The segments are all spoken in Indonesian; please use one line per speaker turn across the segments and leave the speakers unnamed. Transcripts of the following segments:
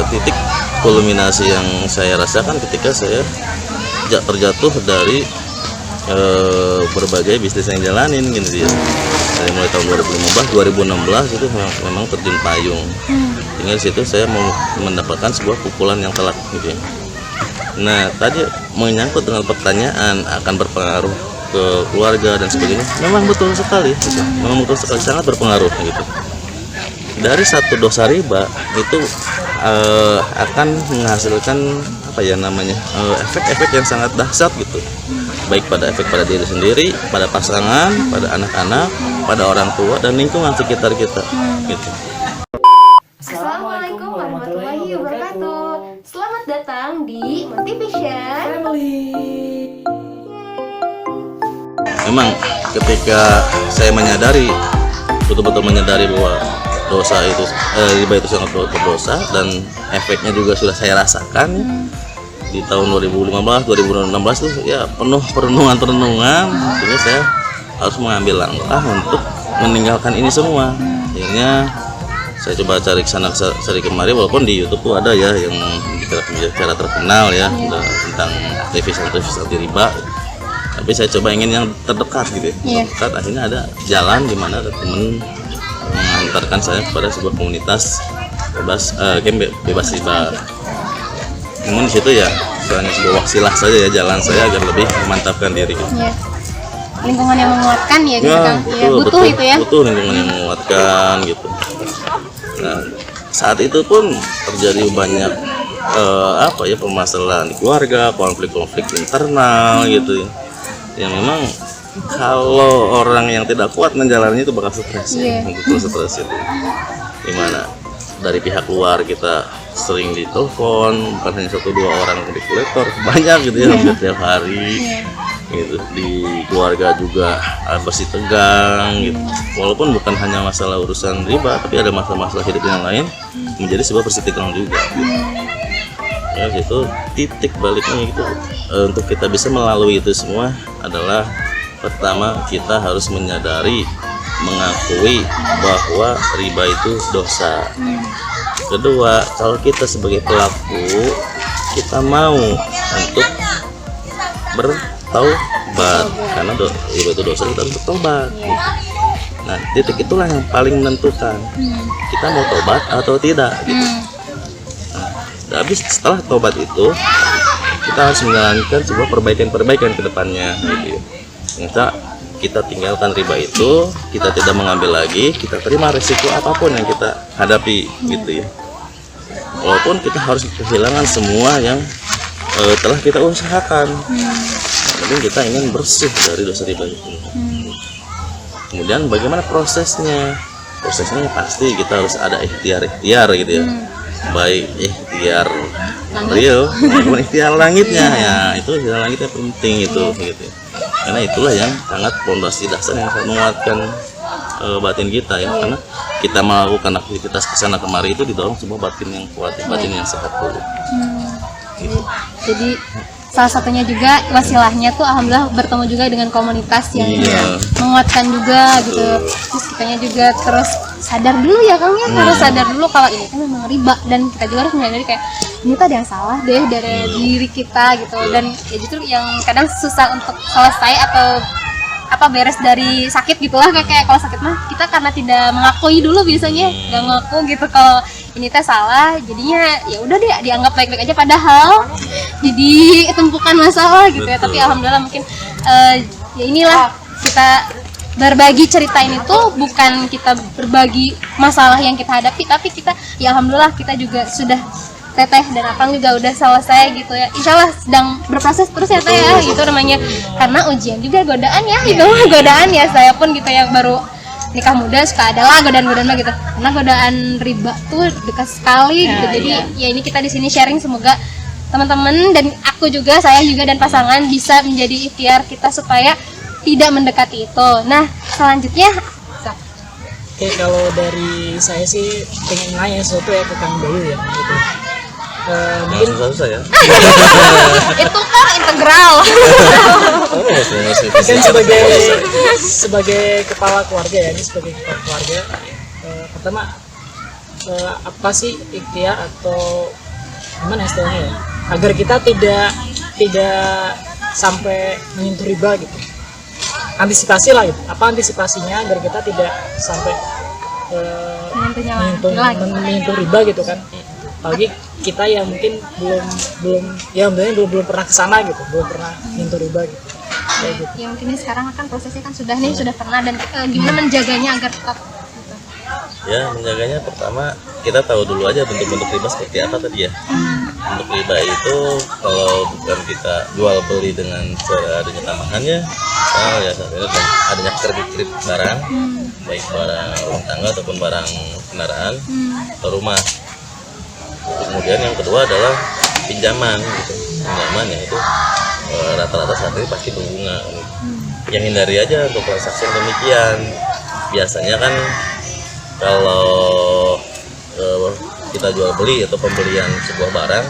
Titik kulminasi yang saya rasakan ketika saya terjatuh dari berbagai bisnis yang jalanin gitu ya. Dari mulai tahun 2016 itu memang terjun payung. Hingga di situ saya mau mendapatkan sebuah pukulan yang telak gitu ya. Nah, tadi menyangkut dengan pertanyaan akan berpengaruh ke keluarga dan sebagainya, memang betul sekali gitu. Memang betul sekali, sangat berpengaruh gitu. Dari satu dosa riba itu akan menghasilkan apa ya namanya, efek-efek yang sangat dahsyat gitu, baik pada efek pada diri sendiri, pada pasangan, pada anak-anak, pada orang tua dan lingkungan sekitar kita gitu.
Assalamualaikum warahmatullahi wabarakatuh. Selamat datang di Motivation Family.
Memang ketika saya menyadari, betul-betul menyadari bahwa dosa itu, riba itu sangat berdosa dan efeknya juga sudah saya rasakan di tahun 2015-2016 tuh ya penuh perenungan. Akhirnya saya harus mengambil langkah untuk meninggalkan ini semua. Akhirnya saya coba cari kesana cari kemari, walaupun di YouTube tuh ada ya yang cara terkenal ya tentang aktivis anti riba, tapi saya coba ingin yang terdekat gitu ya. Terdekat, akhirnya ada jalan di mana teman mengantarkan saya kepada sebuah komunitas bebas riba. Namun di situ ya hanya sebuah wasilah saja ya, jalan saya agar lebih memantapkan diri gitu.
Lingkungan yang menguatkan ya gitu kan. Betul, itu ya.
Butuh lingkungan yang menguatkan gitu. Nah, saat itu pun terjadi banyak permasalahan di keluarga, konflik-konflik internal gitu ya. Yang memang kalau orang yang tidak kuat menjalani itu bakal stres, betul stres itu. Dimana dari pihak luar kita sering ditelepon, bukan hanya 1-2 orang di kolektor, banyak gitu ya, hampir tiap hari. Gitu. Di keluarga juga bersih tegang gitu. Walaupun bukan hanya masalah urusan riba, tapi ada masalah-masalah hidup yang lain menjadi sebuah bersih tegang juga gitu. Ya gitu, titik baliknya gitu, untuk kita bisa melalui itu semua adalah pertama kita harus menyadari, mengakui bahwa riba itu dosa. Kedua, kalau kita sebagai pelaku kita mau untuk bertaubat, karena riba itu dosa, kita harus bertobat. Nah, titik itulah yang paling menentukan kita mau tobat atau tidak gitu. Nah, habis setelah tobat itu kita harus menjalankan sebuah perbaikan ke depannya gitu. Ternyata kita tinggalkan riba itu, kita tidak mengambil lagi, kita terima risiko apapun yang kita hadapi gitu ya. Walaupun kita harus kehilangan semua yang telah kita usahakan, tapi kita ingin bersih dari dosa riba itu. Kemudian bagaimana prosesnya? Prosesnya pasti kita harus ada ikhtiar gitu ya. Baik ikhtiar real maupun ikhtiar langitnya ya, itu ikhtiar langitnya penting itu gitu. Karena itulah yang sangat fondasi dasar yang sangat menguatkan batin kita ya, karena kita melakukan aktivitas kesana kemari itu didorong sebuah batin yang kuat, batin yang sehat dulu. Gitu.
Jadi salah satunya juga wasilahnya tuh alhamdulillah bertemu juga dengan komunitas yang menguatkan juga gitu. Terus kitanya juga terus sadar dulu ya Kang ya, harus sadar dulu kalau ini kan memang riba, dan kita juga harus menyadari kayak ini tuh ada yang salah deh dari diri kita gitu. Dan ya justru yang kadang susah untuk selesai atau beres dari sakit gitulah, kayak kalau sakit mah kita karena tidak mengakui dulu, biasanya nggak ngaku gitu kalau ini teh salah, jadinya ya udah deh dianggap baik-baik aja, padahal jadi tumpukan masalah gitu ya. Tapi alhamdulillah mungkin ya inilah, kita berbagi cerita ini tuh bukan kita berbagi masalah yang kita hadapi, tapi kita ya alhamdulillah kita juga sudah, Teteh dan Akang juga udah selesai gitu ya. Insyaallah sedang berproses terus ya Teh ya, gitu namanya. Karena ujian juga godaan ya, itu godaan ya. Saya pun gitu ya, baru nikah muda suka adalah godaan-godaan gitu. Karena godaan riba tuh dekat sekali gitu. Jadi ya ini kita di sini sharing, semoga teman-teman dan aku juga, saya juga dan pasangan bisa menjadi ikhtiar kita supaya tidak mendekati itu. Nah, selanjutnya
Oke, kalau dari saya sih pengen nanya sesuatu ya ke Kang dulu ya gitu. Mungkin
susah ya.
itu kan integral.
kan sebagai kepala keluarga ya, ini sebagai kepala keluarga, pertama apa sih ikhtiar atau gimana istilahnya ya, agar kita tidak sampai menyentuh riba gitu, antisipasi lah gitu, apa antisipasinya agar kita tidak sampai menyentuh riba gitu kan, apalagi kita yang mungkin belum pernah kesana gitu, belum pernah menyentuh riba gitu. Gitu.
Ya mungkin sekarang kan prosesnya kan sudah pernah, dan gimana menjaganya agar tetap gitu.
Ya, menjaganya pertama kita tahu dulu aja bentuk-bentuk riba seperti apa tadi ya. Bentuk riba itu kalau bukan kita jual beli dengan cara adanya tambahannya, ya saat ini adanya kredit barang, baik barang rumah tangga ataupun barang kendaraan atau rumah. Kemudian yang kedua adalah pinjaman gitu. Pinjaman ya itu rata-rata saat ini pasti berbunga. Yang hindari aja untuk transaksi yang demikian. Biasanya kan kalau kita jual beli atau pembelian sebuah barang,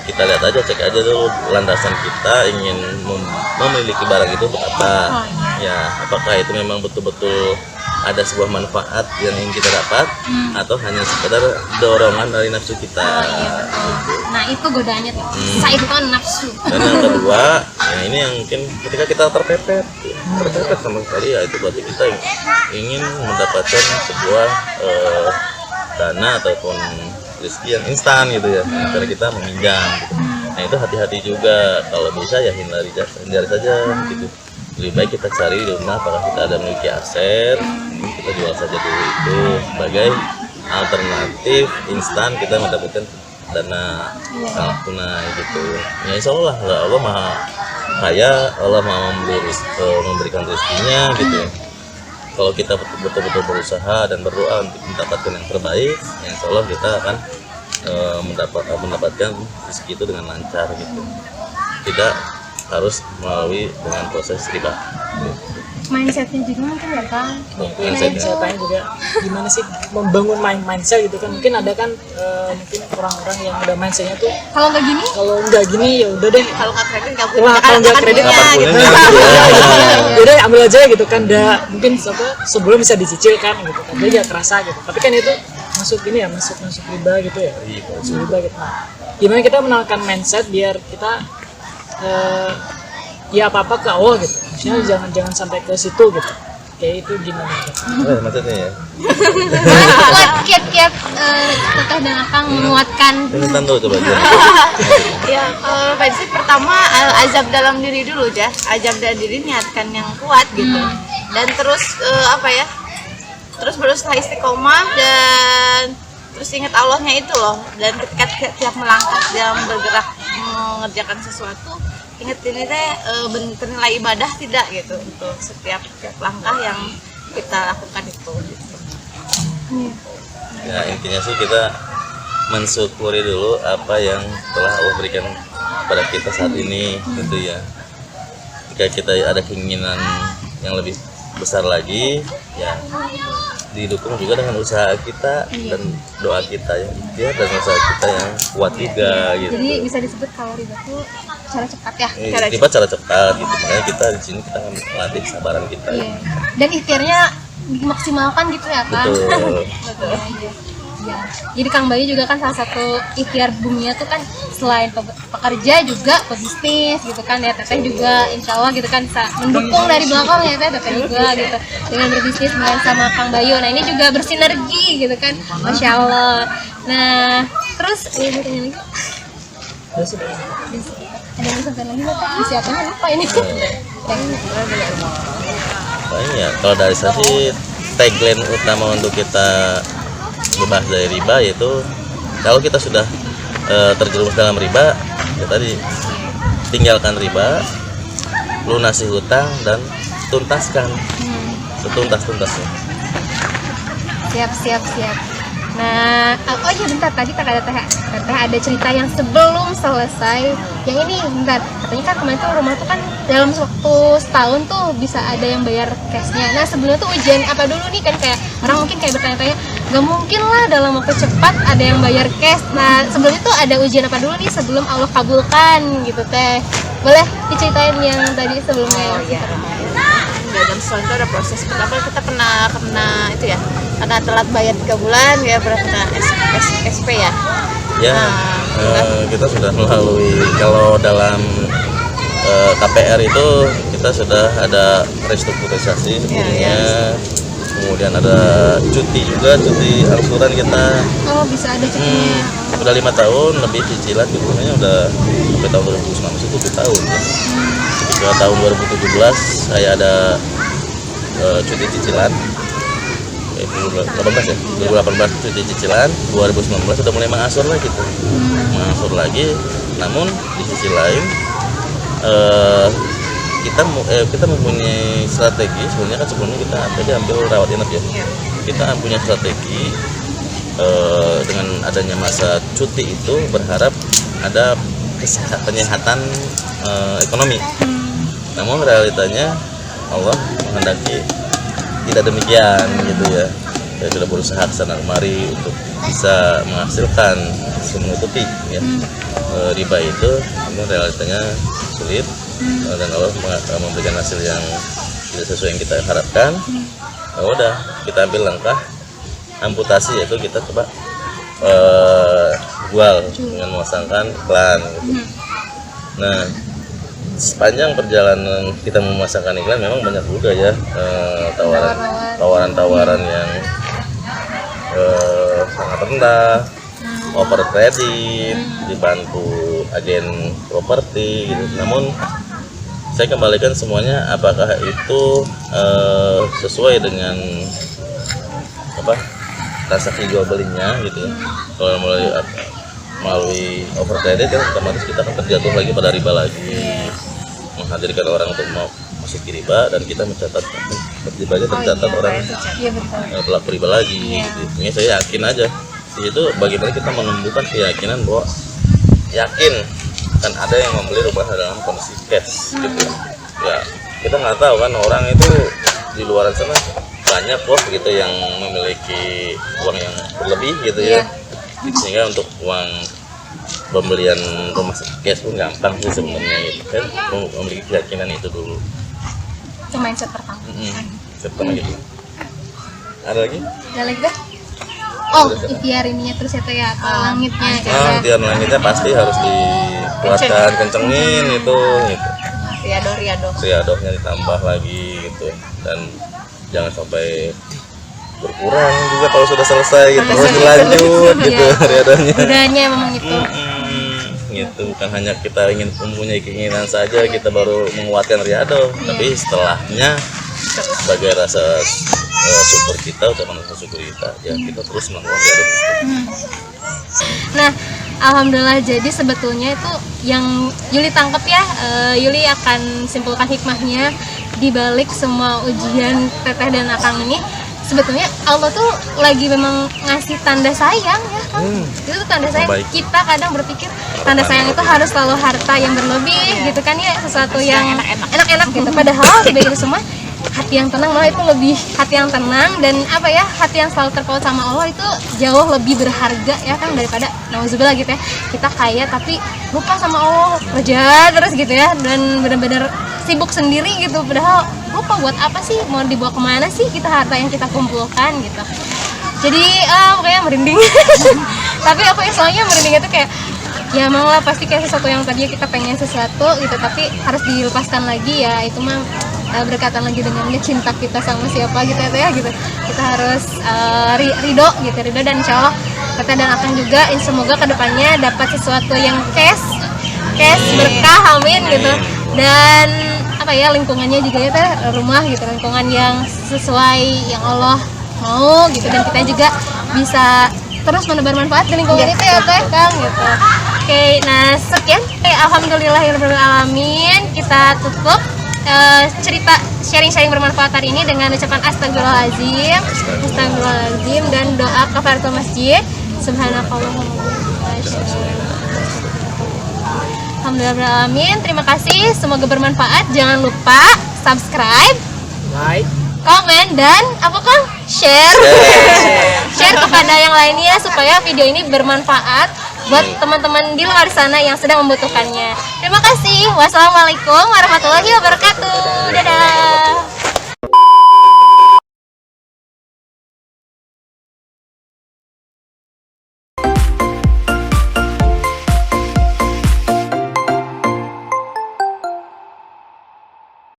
kita lihat aja, cek aja dulu landasan kita ingin memiliki barang itu untuk apa. Ya, apakah itu memang betul-betul ada sebuah manfaat yang ingin kita dapat, atau hanya sekedar dorongan dari nafsu kita.
Gitu. Nah itu godaannya tuh, saifon nafsu.
Dan yang kedua, ya ini yang mungkin ketika kita terpepet sama sekali, ya itu berarti kita ingin mendapatkan sebuah dana ataupun rezeki yang instan gitu ya, karena kita meminjam gitu. Nah itu hati-hati juga, kalau bisa ya hindari saja gitu. Lebih baik kita cari di rumah apakah kita ada memiliki aset, kita jual saja dulu itu sebagai alternatif instan kita mendapatkan dana sangat tunai gitu. Ya insya Allah maha kaya, Allah maha memberikan rezekinya gitu. Kalau kita betul-betul berusaha dan berdoa untuk mendapatkan yang terbaik, ya insya Allah kita akan mendapatkan rezeki itu dengan lancar gitu. Tidak harus melalui dengan proses riba.
Mindsetnya juga mungkin ya Kang.
Mindsetnya juga gimana sih membangun mindset gitu kan, mungkin ada kan mungkin orang-orang yang udah mindsetnya tuh
kalau nggak gini
ya udah deh,
kalau nggak kredit nggak
wah kalau nggak kreditnya gitu, udah ambil aja gitu kan, mungkin sebelum bisa dicicil kan gitu kan, jadi nggak kerasa gitu, tapi kan itu masuk riba gitu ya, masuk riba gitu. Nah, gimana kita menangkan mindset biar kita ya apa ke awal gitu, maksudnya jangan sampai ke situ gitu, kayak itu gimana
maksudnya ya
buat kiat-kiat Teteh dan Akang menguatkan.
ini tuh coba aja.
ya kalau prinsip pertama azab dalam diri dulu ya, azab dalam diri niatkan yang kuat gitu, dan terus terus berusaha istiqomah dan terus ingat Allahnya itu loh, dan ketika tiap melangkah dalam bergerak mengerjakan sesuatu, ingat ini bernilai ibadah tidak gitu untuk setiap langkah yang kita lakukan itu gitu.
Ya intinya sih kita mensyukuri dulu apa yang telah Allah berikan pada kita saat ini gitu ya. Jika kita ada keinginan yang lebih besar lagi, ya didukung juga dengan usaha kita dan doa kita yang ikhtiar dan usaha kita yang kuat juga gitu.
Jadi bisa disebut kalau riba itu cara cepat ya.
Cara cepat gitu. Makanya kita di sini kita melatih kesabaran kita.
Iya. Dan ikhtiarnya dimaksimalkan gitu ya kan.
Betul.
Betul. Ya. Jadi Kang Bayu juga kan salah satu ikhtiar buminya tuh kan selain pekerja juga pebisnis gitu kan ya, Teteh juga insya Allah gitu kan bisa mendukung dari belakang ya Teteh juga gitu dengan berbisnis sama Kang Bayu. Nah ini juga bersinergi gitu kan, Masya Allah. Nah terus ini tanya lagi. Ada yang sampai lagi nggak Pak? Siapanya lupa ini.
Paling ya kalau dari saya sih tagline utama untuk kita bebas dari riba yaitu kalau kita sudah terjerumus dalam riba, ya tadi tinggalkan riba, lunasi hutang dan tuntaskan setuntas-tuntasnya.
Siap. Nah, oh iya bentar, tadi Teteh ada cerita yang sebelum selesai. Yang ini bentar, katanya kan kemarin tuh rumah tuh kan dalam waktu setahun tuh bisa ada yang bayar cashnya. Nah sebelumnya tuh ujian apa dulu nih kan, kayak orang mungkin kayak bertanya-tanya, gak mungkin lah dalam waktu cepat ada yang bayar cash. Nah sebelumnya tuh ada ujian apa dulu nih sebelum Allah kabulkan gitu Teh? Boleh diceritain yang tadi sebelumnya?
Oh ya, jam sesuai itu ada proses. Pertama kita kena itu ya, karena telat bayar 3 bulan ya, pernah kena SP ya.
Ya, kita sudah melalui, kalau dalam KPR itu kita sudah ada restrukturisasi sebelumnya, kemudian ada cuti juga, cuti angsuran kita.
Oh, bisa ada cutinya.
Udah 5 tahun lebih cicilan gitu, sebenarnya udah sampai tahun 2019 itu 7 tahun ya. Ketika tahun 2017 saya ada cuti cicilan, 2018 ya, 2018 cuti cicilan, 2019 sudah mulai mengasur lagi tuh, mengasur lagi. Namun di sisi lain kita mempunyai strategi. Sebenarnya kan sebelumnya kita tadi ambil rawat inap ya, kita punya strategi dengan adanya masa cuti itu berharap ada penyehatan ekonomi. Namun realitanya Allah menghendaki tidak demikian gitu ya. Saya sudah berusaha kesana kemari untuk bisa menghasilkan, menutupi ya riba itu, namun realitanya sulit, dan Allah memberikan hasil yang tidak sesuai yang kita harapkan. Nah, udah kita ambil langkah amputasi, yaitu kita coba jual dengan memasangkan iklan gitu. Nah, sepanjang perjalanan kita memasangkan iklan memang banyak juga ya tawaran-tawaran yang sangat rendah, over kredit, dibantu agen properti gitu. Namun saya kembalikan semuanya apakah itu sesuai dengan transaksi jual belinya gitu ya. Kalau melalui over kredit kan otomatis kita akan terjatuh lagi pada riba lagi, menghadirkan orang untuk mau masuk ke riba, dan kita mencatat ribanya tercatat orang pelaku riba lagi gitu. Ini saya yakin aja di situ bagaimana kita menumbuhkan keyakinan bahwa yakin kan ada yang membeli rumah dalam kondisi cash gitu ya. Kita nggak tahu kan, orang itu di luar sana banyak kok gitu yang memiliki uang yang berlebih gitu ya, sehingga untuk uang pembelian rumah cash pun gampang sih sebenarnya gitu kan. Memiliki keyakinan itu dulu,
Itu mindset pertama.
pertama gitu. Ada lagi?
Ada lagi dah? Oh, ikhtiar ininya terus ya, ya langitnya.
Tiar langitnya pasti harus dikuatkan, kencengin itu gitu. Riadohnya ditambah lagi gitu, dan jangan sampai berkurang juga kalau sudah selesai gitu, terus dilanjut gitu riadohnya.
Udahnya memang itu.
Gitu, bukan hanya kita ingin mempunyai keinginan saja kita baru menguatkan riado, tapi setelahnya sebagai rasa syukur kita, ucapan rasa syukur kita, ya kita terus melakukan riado.
Nah, alhamdulillah, jadi sebetulnya itu yang Yuli tangkap ya, Yuli akan simpulkan hikmahnya di balik semua ujian Teteh dan Akang ini. Sebetulnya Allah tuh lagi memang ngasih tanda sayang ya kan? Itu tuh tanda sayang. Kita kadang berpikir tanda sayang itu harus selalu harta yang berlebih gitu kan ya, sesuatu yang enak-enak gitu. Padahal di itu semua hati yang tenang malah itu lebih, hati yang tenang dan hati yang selalu terpaut sama Allah itu jauh lebih berharga ya kan, daripada nauzubillah gitu ya, kita kaya tapi lupa sama Allah, kerja terus gitu ya, dan benar-benar sibuk sendiri gitu, padahal lupa buat apa sih, mau dibawa kemana sih kita harta yang kita kumpulkan gitu. Jadi pokoknya merinding. Tapi soalnya merinding itu kayak ya emang lah pasti kayak sesuatu yang tadinya kita pengen sesuatu gitu, tapi harus dilepaskan lagi ya, itu mah berkaitan lagi dengan cinta kita sama siapa gitu ya gitu. Kita harus ridho, dan insya Allah Teteh dan Akang juga semoga kedepannya dapat sesuatu yang cash berkah, amin gitu. Dan lingkungannya juga ya Teh, rumah gitu, lingkungan yang sesuai yang Allah mau gitu, dan kita juga bisa terus menebar manfaat di lingkungan itu ya Teh Kang gitu. Oke, nah sekian alhamdulillahirobbilalamin, kita tutup cerita sharing bermanfaat hari ini dengan ucapan astagfirullahaladzim dan doa kafaratul masjid. Subhanakallahumma wa bihamdika. Alhamdulillahirobbilalamin. Terima kasih, semoga bermanfaat. Jangan lupa subscribe,
like,
komen, dan share kepada yang lainnya supaya video ini bermanfaat buat teman-teman di luar sana yang sedang membutuhkannya. Terima kasih. Wassalamualaikum warahmatullahi wabarakatuh. Dadah.